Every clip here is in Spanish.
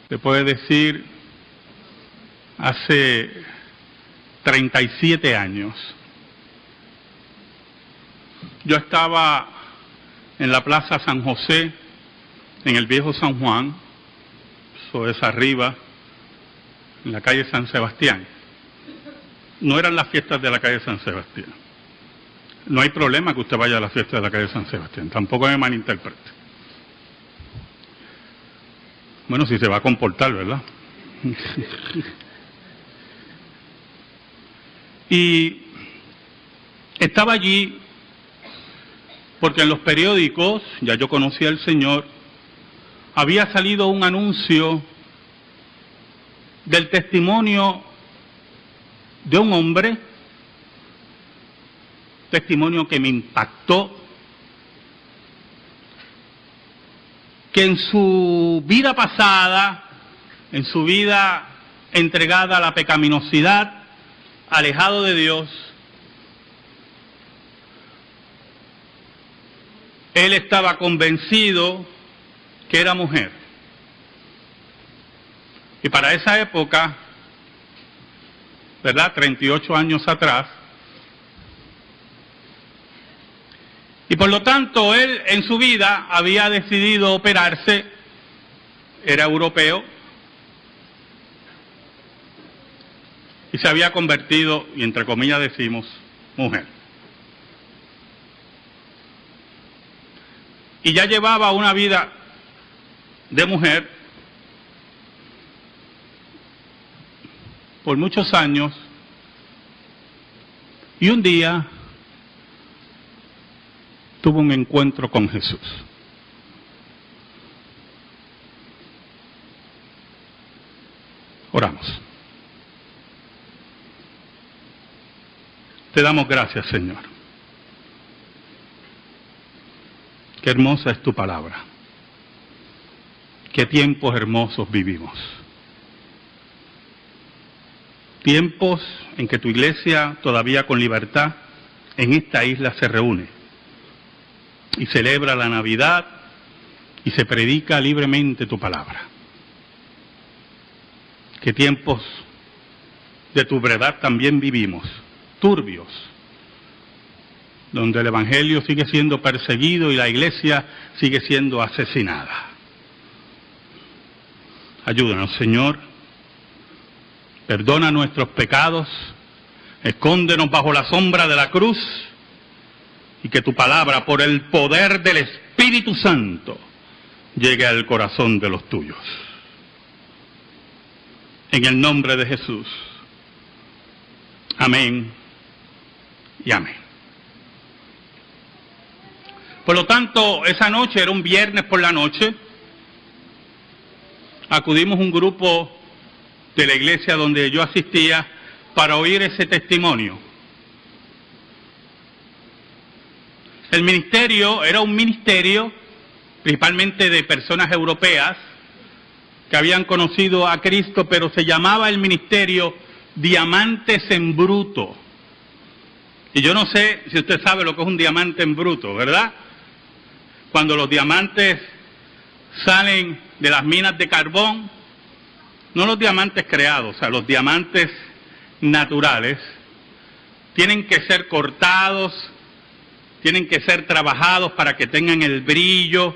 se puede decir, hace 37 años. Yo estaba en la Plaza San José, en el Viejo San Juan, eso es arriba, en la calle San Sebastián. No eran las fiestas de la calle San Sebastián. No hay problema que usted vaya a las fiestas de la calle San Sebastián, tampoco me malinterprete. Bueno, si se va a comportar, ¿verdad? Y estaba allí porque en los periódicos, ya yo conocía al Señor, había salido un anuncio del testimonio de un hombre, testimonio que me impactó, que en su vida pasada, en su vida entregada a la pecaminosidad, alejado de Dios, él estaba convencido que era mujer. Y para esa época, ¿verdad? 38 años atrás. Y por lo tanto, él en su vida había decidido operarse, era europeo, y se había convertido, y entre comillas decimos, mujer. Y ya llevaba una vida de mujer por muchos años, y un día tuvo un encuentro con Jesús. Oramos. Te damos gracias, Señor. Qué hermosa es tu palabra. Qué tiempos hermosos vivimos. Tiempos en que tu iglesia, todavía con libertad, en esta isla se reúne y celebra la Navidad y se predica libremente tu palabra. Qué tiempos de tu verdad también vivimos, turbios, donde el Evangelio sigue siendo perseguido y la iglesia sigue siendo asesinada. Ayúdanos, Señor, perdona nuestros pecados, escóndenos bajo la sombra de la cruz, y que tu palabra, por el poder del Espíritu Santo, llegue al corazón de los tuyos. En el nombre de Jesús. Amén y amén. Por lo tanto, esa noche, era un viernes por la noche, acudimos un grupo de la iglesia donde yo asistía para oír ese testimonio. El ministerio era un ministerio principalmente de personas europeas que habían conocido a Cristo, pero se llamaba el ministerio Diamantes en Bruto. Y yo no sé si usted sabe lo que es un diamante en bruto, ¿verdad? Cuando los diamantes salen de las minas de carbón, no los diamantes creados, o sea, los diamantes naturales, tienen que ser cortados, tienen que ser trabajados para que tengan el brillo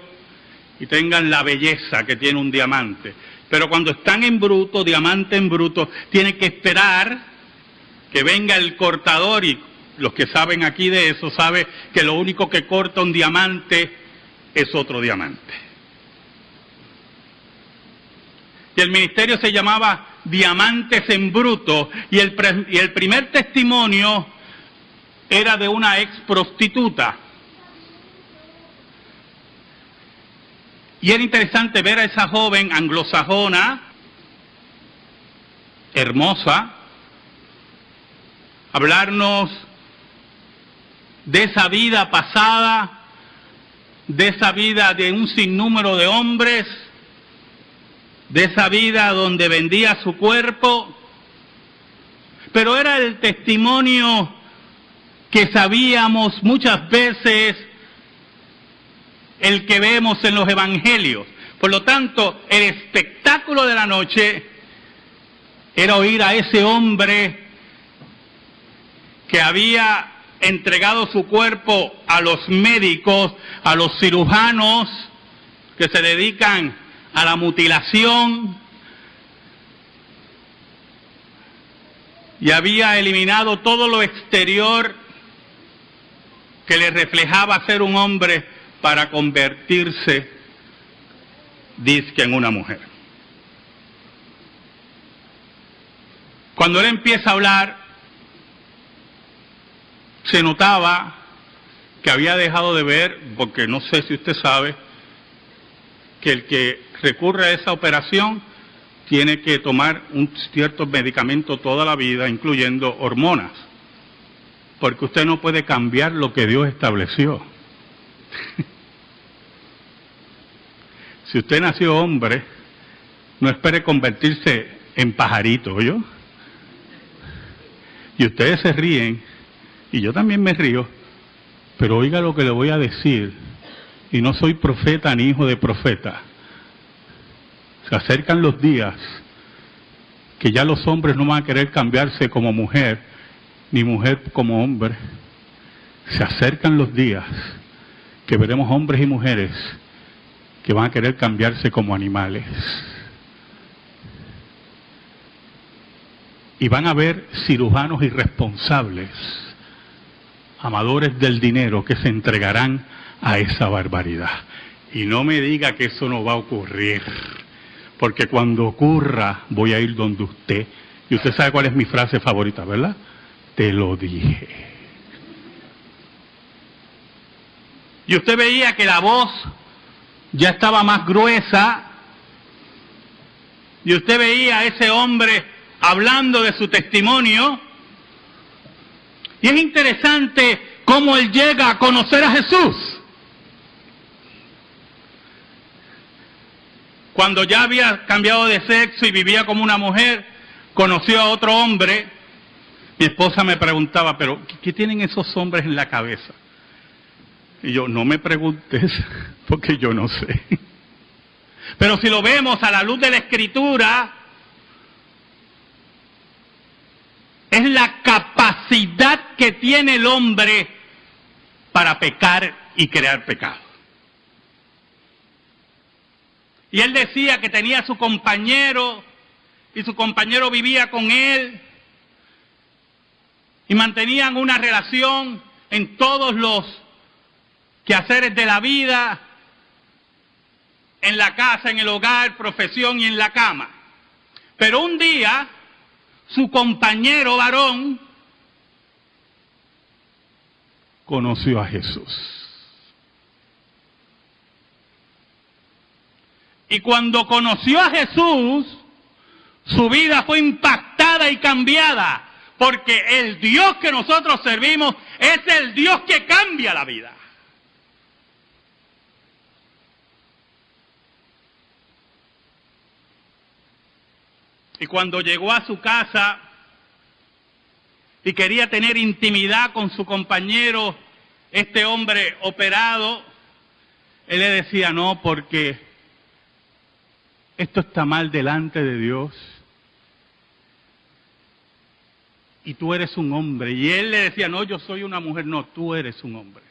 y tengan la belleza que tiene un diamante. Pero cuando están en bruto, diamante en bruto, tienen que esperar que venga el cortador, y los que saben aquí de eso saben que lo único que corta un diamante es otro diamante. Y el ministerio se llamaba Diamantes en Bruto, y el primer testimonio era de una ex prostituta. Y era interesante ver a esa joven anglosajona, hermosa, hablarnos de esa vida pasada, de esa vida de un sinnúmero de hombres, de esa vida donde vendía su cuerpo, pero era el testimonio que sabíamos muchas veces, el que vemos en los evangelios, Por lo tanto, el espectáculo de la noche era oír a ese hombre que había entregado su cuerpo a los médicos, a los cirujanos que se dedican a la mutilación, y había eliminado todo lo exterior que le reflejaba ser un hombre para convertirse, dizque, en una mujer. Cuando él empieza a hablar, se notaba que había dejado de ver, porque no sé si usted sabe, que el que recurre a esa operación tiene que tomar un cierto medicamento toda la vida, incluyendo hormonas, porque usted no puede cambiar lo que Dios estableció. Si usted nació hombre, no espere convertirse en pajarito, ¿oyó? Y ustedes se ríen, y yo también me río, pero oiga lo que le voy a decir, y no soy profeta ni hijo de profeta. Se acercan los días que ya los hombres no van a querer cambiarse como mujer, ni mujer como hombre. Se acercan los días que veremos hombres y mujeres que van a querer cambiarse como animales. Y van a haber cirujanos irresponsables, amadores del dinero, que se entregarán a esa barbaridad. Y no me diga que eso no va a ocurrir, porque cuando ocurra voy a ir donde usted. Y usted sabe cuál es mi frase favorita, ¿verdad? Te lo dije. Y usted veía que la voz ya estaba más gruesa, y usted veía a ese hombre hablando de su testimonio, y es interesante cómo él llega a conocer a Jesús. Cuando ya había cambiado de sexo y vivía como una mujer, conoció a otro hombre. Mi esposa me preguntaba, pero ¿qué tienen esos hombres en la cabeza? Y yo, no me preguntes, porque yo no sé. Pero si lo vemos a la luz de la Escritura, es la capacidad que tiene el hombre para pecar y crear pecado. Y él decía que tenía a su compañero, y su compañero vivía con él, y mantenían una relación en todos los quehaceres de la vida, en la casa, en el hogar, profesión y en la cama. Pero un día, su compañero varón conoció a Jesús. Y cuando conoció a Jesús, su vida fue impactada y cambiada, porque el Dios que nosotros servimos es el Dios que cambia la vida. Y cuando llegó a su casa y quería tener intimidad con su compañero, este hombre operado, él le decía, no, porque esto está mal delante de Dios. Y tú eres un hombre. Y él le decía, no, yo soy una mujer. No, tú eres un hombre.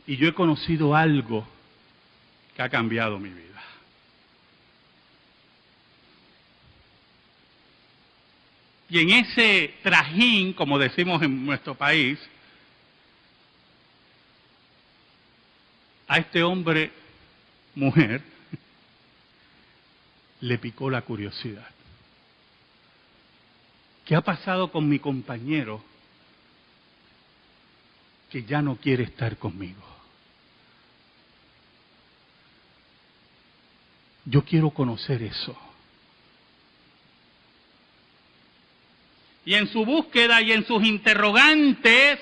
Y yo he conocido algo que ha cambiado mi vida. Y en ese trajín, como decimos en nuestro país, a este hombre, mujer, le picó la curiosidad. ¿Qué ha pasado con mi compañero que ya no quiere estar conmigo? Yo quiero conocer eso. Y en su búsqueda y en sus interrogantes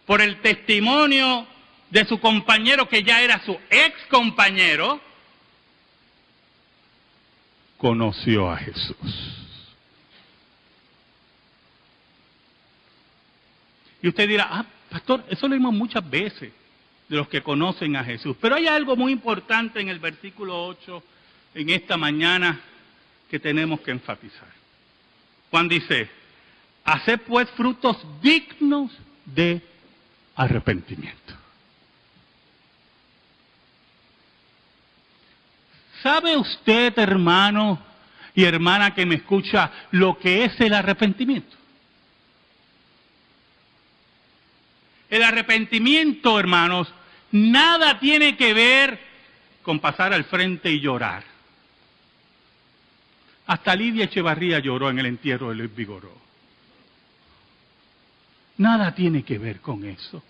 por el testimonio de su compañero, que ya era su ex compañero, conoció a Jesús. Y usted dirá, pastor, eso lo vimos muchas veces. de los que conocen a Jesús. Pero hay algo muy importante en el versículo 8, en esta mañana, que tenemos que enfatizar. Juan dice, haced pues frutos dignos de arrepentimiento. ¿Sabe usted, hermano y hermana que me escucha, lo que es el arrepentimiento? El arrepentimiento, hermanos, nada tiene que ver con pasar al frente y llorar. Hasta Lidia Echevarría lloró en el entierro de Luis Vigoró. Nada tiene que ver con eso.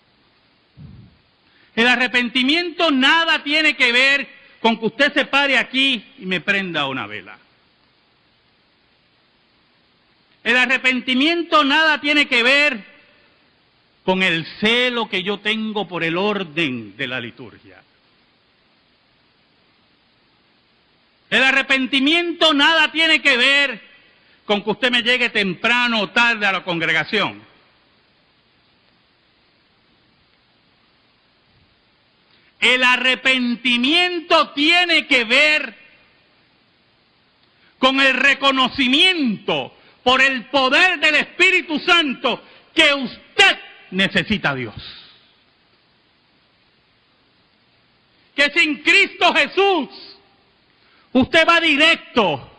El arrepentimiento nada tiene que ver con que usted se pare aquí y me prenda una vela. El arrepentimiento nada tiene que ver con el celo que yo tengo por el orden de la liturgia. El arrepentimiento nada tiene que ver con que usted me llegue temprano o tarde a la congregación. El arrepentimiento tiene que ver con el reconocimiento por el poder del Espíritu Santo que usted necesita a Dios. Que sin Cristo Jesús usted va directo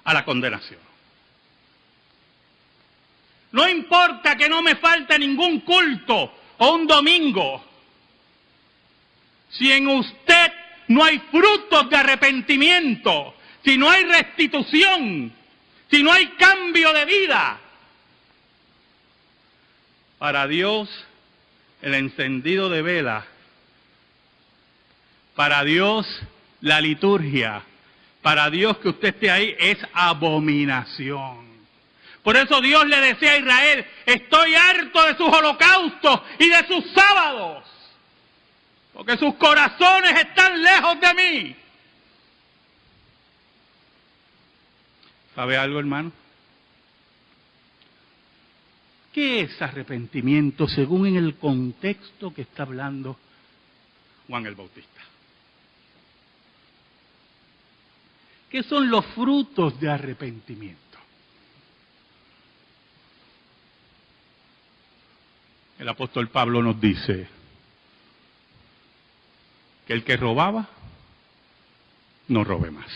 a la condenación. No importa que no me falte ningún culto o un domingo. Si en usted no hay frutos de arrepentimiento, si no hay restitución, si no hay cambio de vida, para Dios el encendido de vela, para Dios la liturgia, para Dios que usted esté ahí es abominación. Por eso Dios le decía a Israel, estoy harto de sus holocaustos y de sus sábados, porque sus corazones están lejos de mí. ¿Sabe algo, hermano? ¿Qué es arrepentimiento según en el contexto que está hablando Juan el Bautista? ¿Qué son los frutos de arrepentimiento? El apóstol Pablo nos dice que el que robaba, no robe más.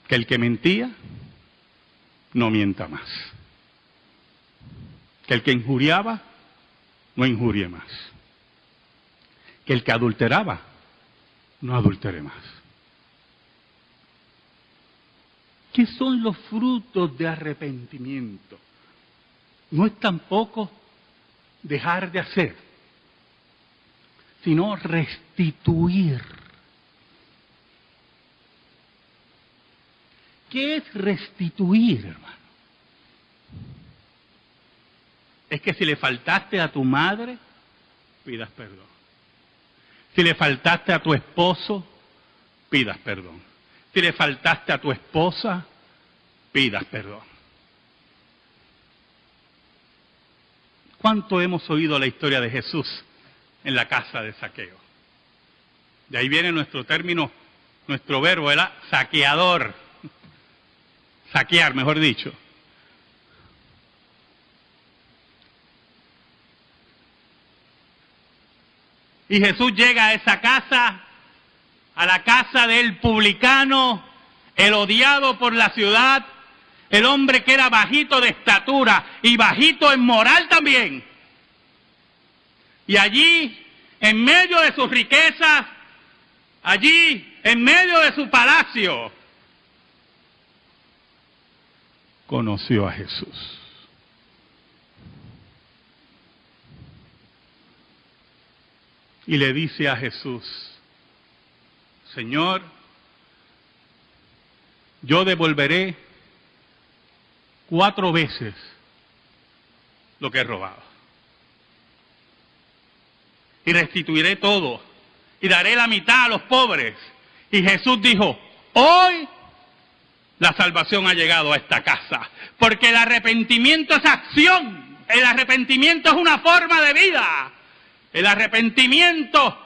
Que el que mentía, no mienta más. Que el que injuriaba, no injurie más. Que el que adulteraba, no adultere más. ¿Qué son los frutos de arrepentimiento? No es tampoco dejar de hacer, sino restituir. ¿Qué es restituir, hermano? Es que si le faltaste a tu madre, pidas perdón. Si le faltaste a tu esposo, pidas perdón. Si le faltaste a tu esposa, pidas perdón. ¿Cuánto hemos oído la historia de Jesús en la casa de Zaqueo? De ahí viene nuestro término, nuestro verbo, ¿verdad? Saqueador. Saquear, mejor dicho. Y Jesús llega a esa casa, a la casa del publicano, el odiado por la ciudad, el hombre que era bajito de estatura y bajito en moral también. Y allí, en medio de sus riquezas, allí, en medio de su palacio, conoció a Jesús. Y le dice a Jesús, Señor, yo devolveré 4 veces lo que he robado. Y restituiré todo. Y daré la mitad a los pobres. Y Jesús dijo, hoy la salvación ha llegado a esta casa. Porque el arrepentimiento es acción. El arrepentimiento es una forma de vida. El arrepentimiento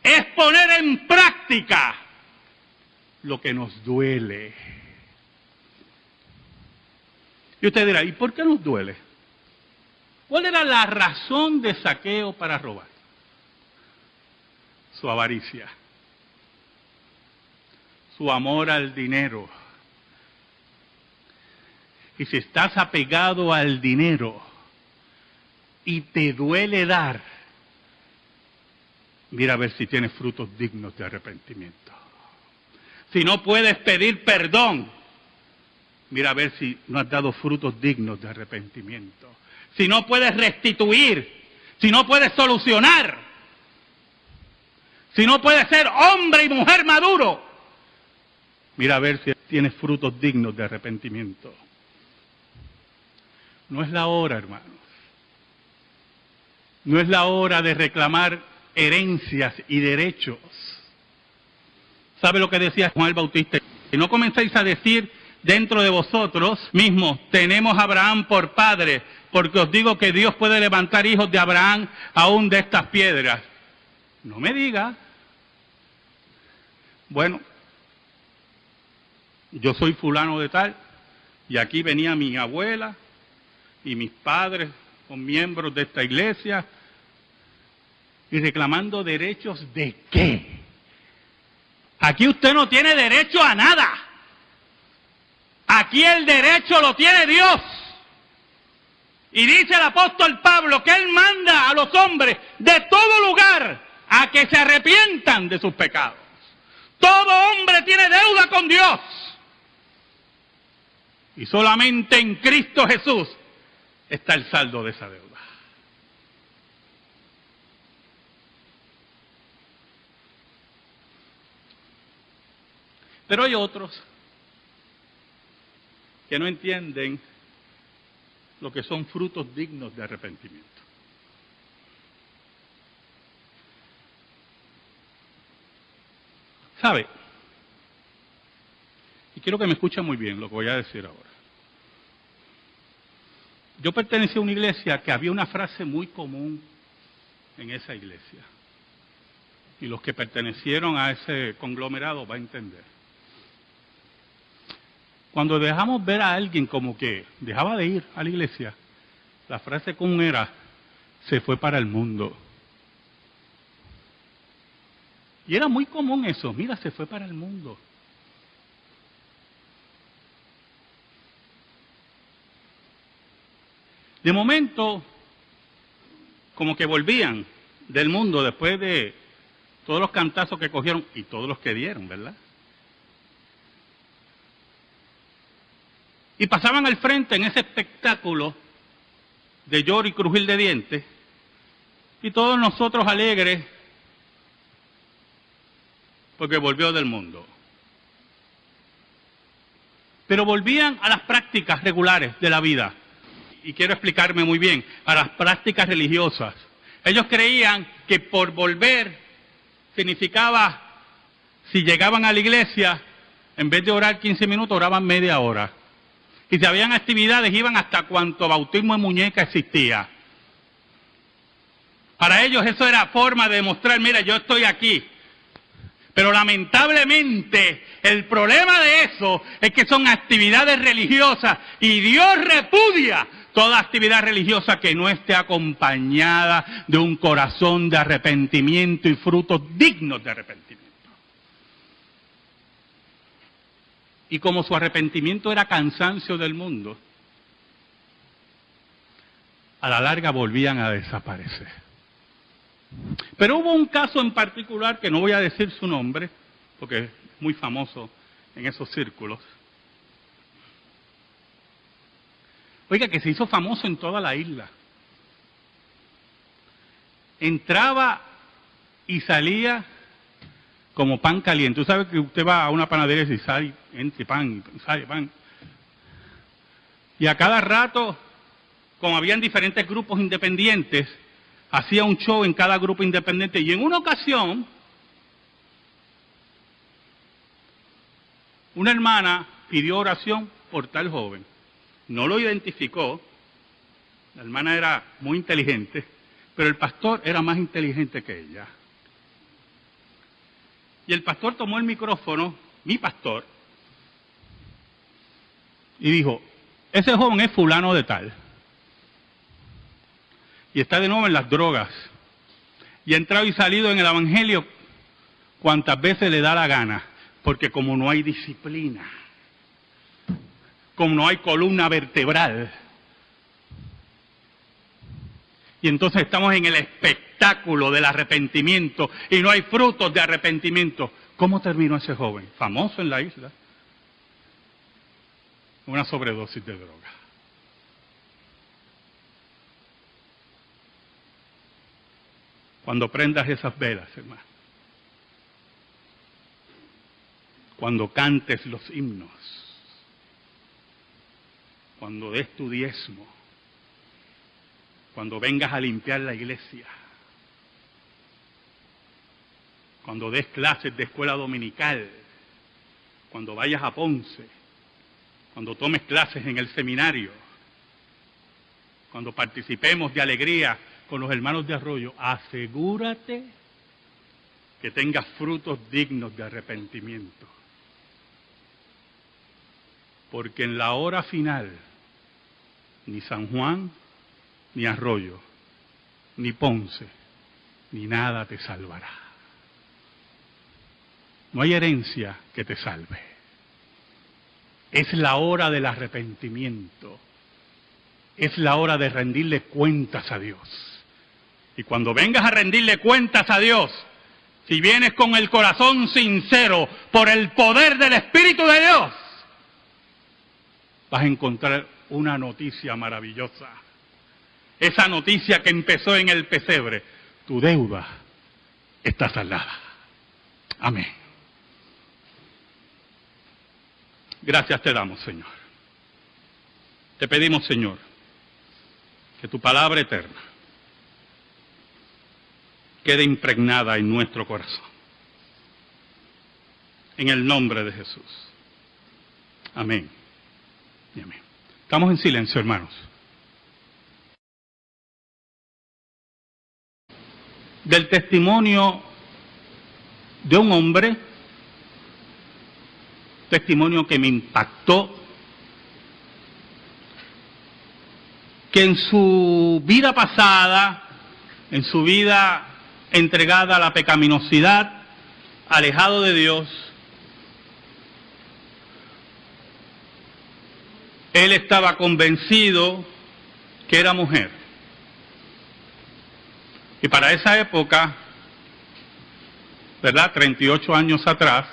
es poner en práctica lo que nos duele. Y usted dirá, ¿y por qué nos duele? ¿Cuál era la razón de Zaqueo para robar? Su avaricia, su amor al dinero. Y si estás apegado al dinero y te duele dar, mira a ver si tienes frutos dignos de arrepentimiento. Si no puedes pedir perdón, mira a ver si no has dado frutos dignos de arrepentimiento. Si no puedes restituir, si no puedes solucionar, si no puedes ser hombre y mujer maduro, mira a ver si tienes frutos dignos de arrepentimiento. No es la hora, hermanos. No es la hora de reclamar herencias y derechos. ¿Sabe lo que decía Juan el Bautista? Si no comenzáis a decir dentro de vosotros mismos, tenemos a Abraham por padre, porque os digo que Dios puede levantar hijos de Abraham aún de estas piedras. No me diga. Bueno, yo soy fulano de tal, y aquí venía mi abuela y mis padres son miembros de esta iglesia, y reclamando derechos ¿de qué? Aquí usted no tiene derecho a nada. Aquí el derecho lo tiene Dios. Y dice el apóstol Pablo que él manda a los hombres de todo lugar a que se arrepientan de sus pecados. Todo hombre tiene deuda con Dios. Y solamente en Cristo Jesús está el saldo de esa deuda. Pero hay otros que no entienden lo que son frutos dignos de arrepentimiento. ¿Sabe? Y quiero que me escuchen muy bien lo que voy a decir ahora. Yo pertenecía a una iglesia que había una frase muy común en esa iglesia. Y los que pertenecieron a ese conglomerado van a entender. Cuando dejamos ver a alguien como que dejaba de ir a la iglesia, la frase común era, se fue para el mundo. Y era muy común eso, mira, se fue para el mundo. De momento, como que volvían del mundo después de todos los cantazos que cogieron y todos los que dieron, ¿verdad? Y pasaban al frente en ese espectáculo de lloro y crujir de dientes, y todos nosotros alegres, porque volvió del mundo. Pero volvían a las prácticas regulares de la vida, y quiero explicarme muy bien, a las prácticas religiosas. Ellos creían que por volver significaba, si llegaban a la iglesia, en vez de orar 15 minutos, oraban media hora. Y si habían actividades, iban hasta cuanto bautismo de muñeca existía. Para ellos eso era forma de demostrar, mira, yo estoy aquí. Pero lamentablemente, el problema de eso es que son actividades religiosas y Dios repudia toda actividad religiosa que no esté acompañada de un corazón de arrepentimiento y frutos dignos de arrepentimiento. Y como su arrepentimiento era cansancio del mundo, a la larga volvían a desaparecer. Pero hubo un caso en particular, que no voy a decir su nombre, porque es muy famoso en esos círculos. Oiga, que se hizo famoso en toda la isla. Entraba y salía como pan caliente. Tú sabes que usted va a una panadería y sale, entre pan, sale pan. Y a cada rato, como habían diferentes grupos independientes, hacía un show en cada grupo independiente. Y en una ocasión, una hermana pidió oración por tal joven. No lo identificó. La hermana era muy inteligente. Pero el pastor era más inteligente que ella. Y el pastor tomó el micrófono, mi pastor, y dijo, ese joven es fulano de tal. Y está de nuevo en las drogas. Y ha entrado y salido en el evangelio cuantas veces le da la gana. Porque como no hay disciplina, como no hay columna vertebral, y entonces estamos en el espectáculo del arrepentimiento y no hay frutos de arrepentimiento. ¿Cómo terminó ese joven? Famoso en la isla. Una sobredosis de droga. Cuando prendas esas velas, hermano, cuando cantes los himnos, cuando des tu diezmo, cuando vengas a limpiar la iglesia, cuando des clases de escuela dominical, cuando vayas a Ponce, cuando tomes clases en el seminario, cuando participemos de alegría con los hermanos de Arroyo, asegúrate que tengas frutos dignos de arrepentimiento. Porque en la hora final, ni San Juan, ni Arroyo, ni Ponce, ni nada te salvará. No hay herencia que te salve. Es la hora del arrepentimiento. Es la hora de rendirle cuentas a Dios. Y cuando vengas a rendirle cuentas a Dios, si vienes con el corazón sincero, por el poder del Espíritu de Dios, vas a encontrar una noticia maravillosa. Esa noticia que empezó en el pesebre, tu deuda está saldada. Amén. Gracias te damos, Señor. Te pedimos, Señor, que tu palabra eterna quede impregnada en nuestro corazón. En el nombre de Jesús. Amén y amén. Estamos en silencio, hermanos. Del testimonio de un hombre, testimonio que me impactó, que en su vida pasada, en su vida entregada a la pecaminosidad, alejado de Dios, él estaba convencido que era mujer. Y para esa época, ¿verdad? 38 años atrás.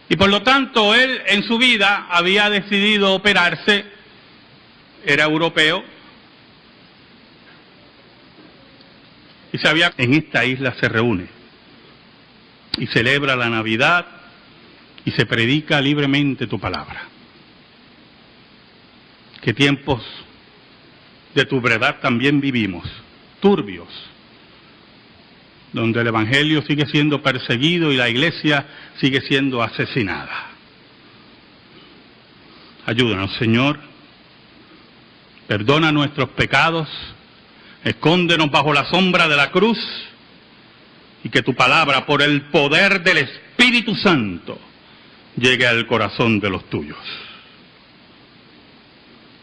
Y por lo tanto, él en su vida había decidido operarse, era europeo, y sabía que en esta isla se reúne y celebra la Navidad y se predica libremente tu palabra. ¿Qué tiempos de tu verdad también vivimos? Turbios, donde el Evangelio sigue siendo perseguido y la iglesia sigue siendo asesinada. Ayúdanos, Señor, perdona nuestros pecados, escóndenos bajo la sombra de la cruz y que tu palabra, por el poder del Espíritu Santo, llegue al corazón de los tuyos.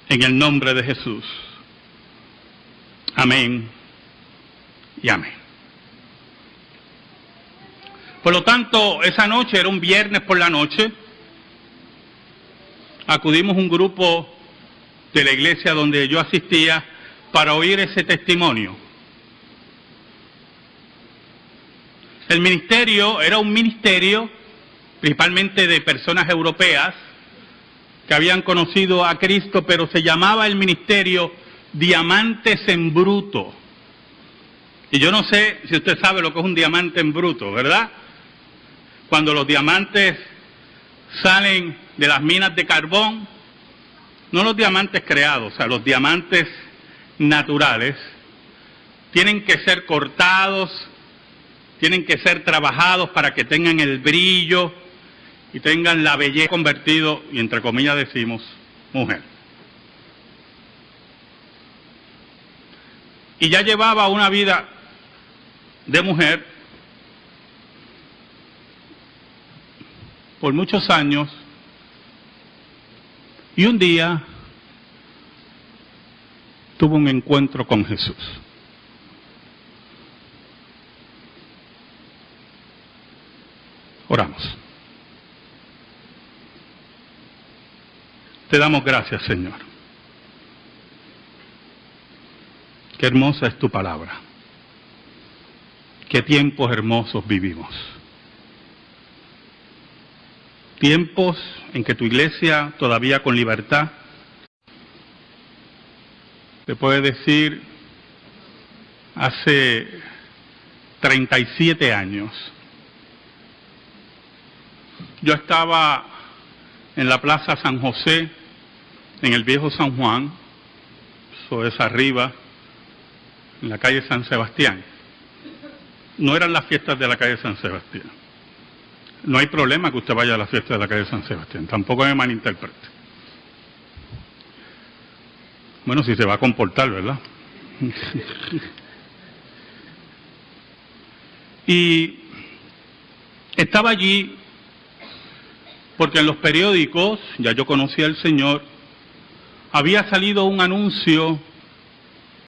En el nombre de Jesús. Amén y amén. Por lo tanto, esa noche, era un viernes por la noche, acudimos un grupo de la iglesia donde yo asistía para oír ese testimonio. El ministerio era un ministerio principalmente de personas europeas que habían conocido a Cristo, pero se llamaba el ministerio Diamantes en Bruto. Y yo no sé si usted sabe lo que es un diamante en bruto, ¿verdad? Cuando los diamantes salen de las minas de carbón, no los diamantes creados, o sea, los diamantes naturales, tienen que ser cortados, tienen que ser trabajados para que tengan el brillo y tengan la belleza convertido, y entre comillas decimos, mujer. y ya llevaba una vida de mujer por muchos años, y un día tuvo un encuentro con Jesús. Oramos. Te damos gracias, Señor. Qué hermosa es tu palabra. Qué tiempos hermosos vivimos. Tiempos en que tu iglesia, todavía con libertad, te puede decir, hace 37 años, yo estaba en la Plaza San José, en el viejo San Juan, eso es arriba, en la calle San Sebastián. No eran las fiestas de la calle San Sebastián. No hay problema que usted vaya a la fiesta de la calle San Sebastián, tampoco me malinterprete. Bueno, si se va a comportar, ¿verdad? Y estaba allí porque en los periódicos, ya yo conocía al Señor, había salido un anuncio